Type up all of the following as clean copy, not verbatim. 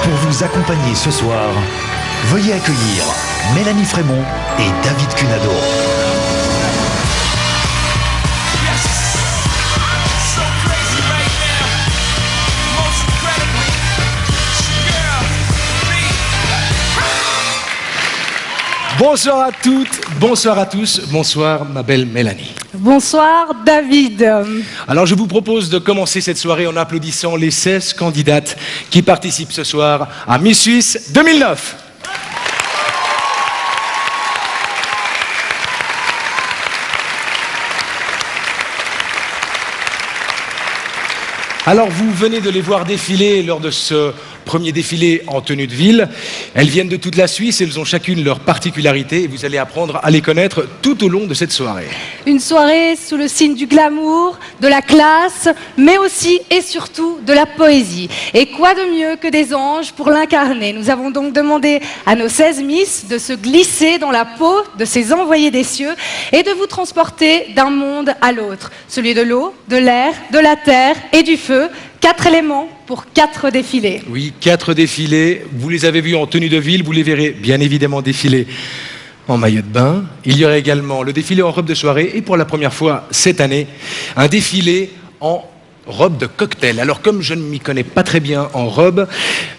Pour vous accompagner ce soir, veuillez accueillir Mélanie Frémont et David Cunado. Bonsoir à toutes, bonsoir à tous, bonsoir ma belle Mélanie. Bonsoir David. Alors je vous propose de commencer cette soirée en applaudissant les 16 candidates qui participent ce soir à Miss Suisse 2009. Alors vous venez de les voir défiler lors de ce premier défilé en tenue de ville. Elles viennent de toute la Suisse, elles ont chacune leur particularité et vous allez apprendre à les connaître tout au long de cette soirée. Une soirée sous le signe du glamour, de la classe, mais aussi et surtout de la poésie. Et quoi de mieux que des anges pour l'incarner? Nous avons donc demandé à nos 16 Miss de se glisser dans la peau de ces envoyés des cieux et de vous transporter d'un monde à l'autre. Celui de l'eau, de l'air, de la terre et du feu. 4 éléments pour 4 défilés. Oui, 4 défilés. Vous les avez vus en tenue de ville, vous les verrez bien évidemment défiler en maillot de bain. Il y aura également le défilé en robe de soirée et pour la première fois cette année, un défilé en robe de cocktail. Alors comme je ne m'y connais pas très bien en robe,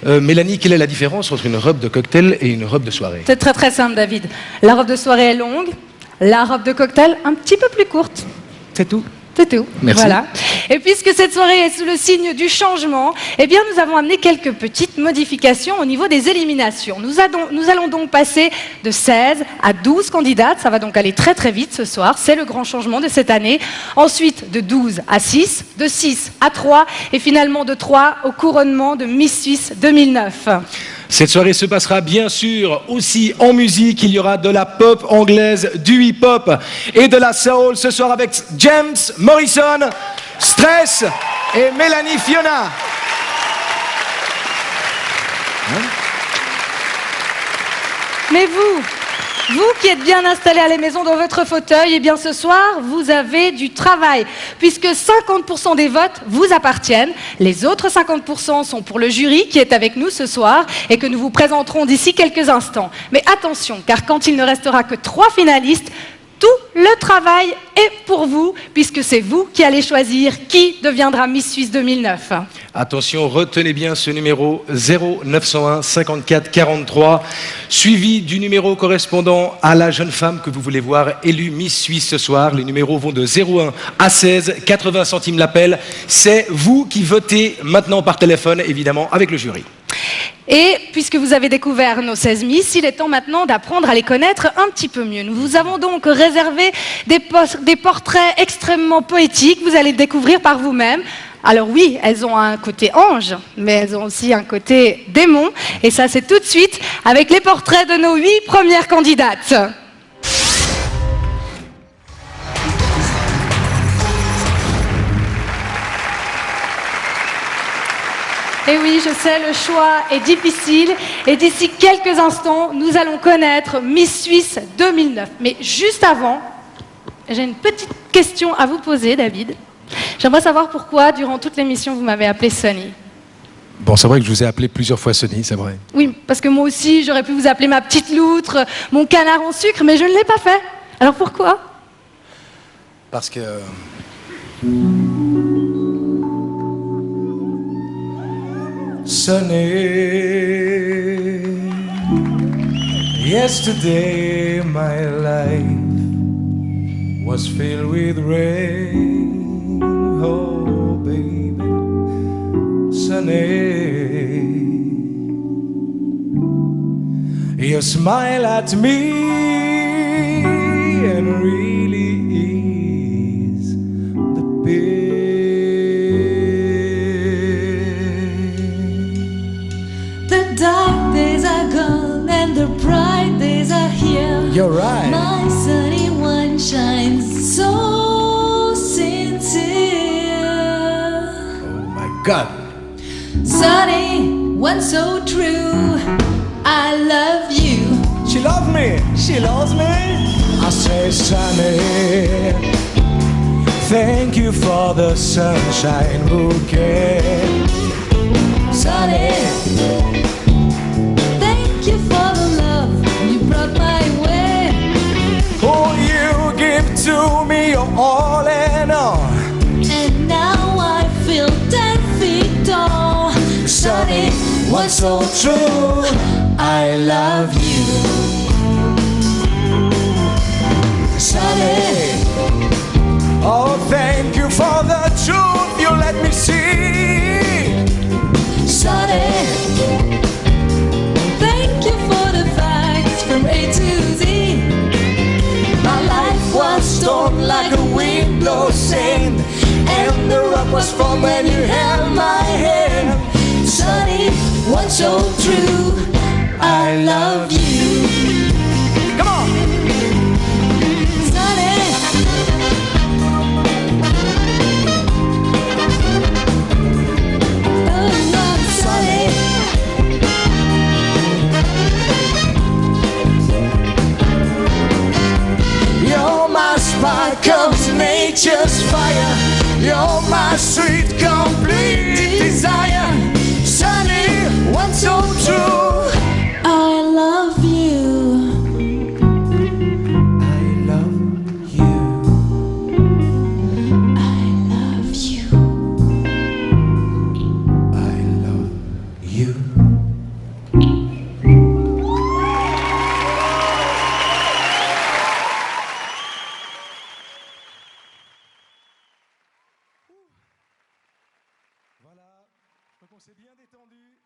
Mélanie, quelle est la différence entre une robe de cocktail et une robe de soirée? C'est très très simple David. La robe de soirée est longue, la robe de cocktail un petit peu plus courte. C'est tout? C'est tout. Merci. Voilà. Et puisque cette soirée est sous le signe du changement, eh bien nous avons amené quelques petites modifications au niveau des éliminations. Nous allons donc passer de 16 à 12 candidates. Ça va donc aller très très vite ce soir. C'est le grand changement de cette année. Ensuite, de 12 à 6, de 6 à 3 et finalement de 3 au couronnement de Miss Suisse 2009. Cette soirée se passera bien sûr aussi en musique. Il y aura de la pop anglaise, du hip-hop et de la soul ce soir avec James Morrison, Stress et Mélanie Fiona. Mais vous qui êtes bien installés à la maison dans votre fauteuil, eh bien ce soir, vous avez du travail, puisque 50% des votes vous appartiennent. Les autres 50% sont pour le jury qui est avec nous ce soir et que nous vous présenterons d'ici quelques instants. Mais attention, car quand il ne restera que 3 finalistes, tout le travail est pour vous, puisque c'est vous qui allez choisir qui deviendra Miss Suisse 2009. Attention, retenez bien ce numéro 0901 54 43, suivi du numéro correspondant à la jeune femme que vous voulez voir élue Miss Suisse ce soir. Les numéros vont de 01 à 16, 80 centimes l'appel. C'est vous qui votez maintenant par téléphone, évidemment, avec le jury. Et puisque vous avez découvert nos 16 Miss, il est temps maintenant d'apprendre à les connaître un petit peu mieux. Nous vous avons donc réservé des portraits extrêmement poétiques. Vous allez le découvrir par vous-même. Alors oui, elles ont un côté ange, mais elles ont aussi un côté démon. Et ça, c'est tout de suite avec les portraits de nos 8 premières candidates. Et oui, je sais, le choix est difficile. Et d'ici quelques instants, nous allons connaître Miss Suisse 2009. Mais juste avant, j'ai une petite question à vous poser, David. J'aimerais savoir pourquoi, durant toute l'émission, vous m'avez appelée Sonny. Bon, c'est vrai que je vous ai appelé plusieurs fois Sonny, c'est vrai. Oui, parce que moi aussi, j'aurais pu vous appeler ma petite loutre, mon canard en sucre, mais je ne l'ai pas fait. Alors pourquoi? Parce que... Sunny, yesterday my life was filled with rain. Oh baby, Sunny, you smile at me and really ease the pain. Dark days are gone and the bright days are here. You're right. My sunny one shines so sincere. Oh my God. Sunny one so true. I love you. She loves me. She loves me. I say, Sunny, thank you for the sunshine bouquet. Sunny, so true. I love you. Sunny, oh, thank you for the truth you let me see. Sunny, Thank you for the facts from A to Z. my life was stormed like a wind blows sand, and the rock was formed when you held my hand. Sunny, one so true. I love you. Come on. Sunny, oh, I'm sunny. You're my sparkles, nature's fire. You're my sweet, complete desire. Sunny, one so true. I love you. I love you. I love you. I love you. Voilà, je crois qu'on s'est bien détendu.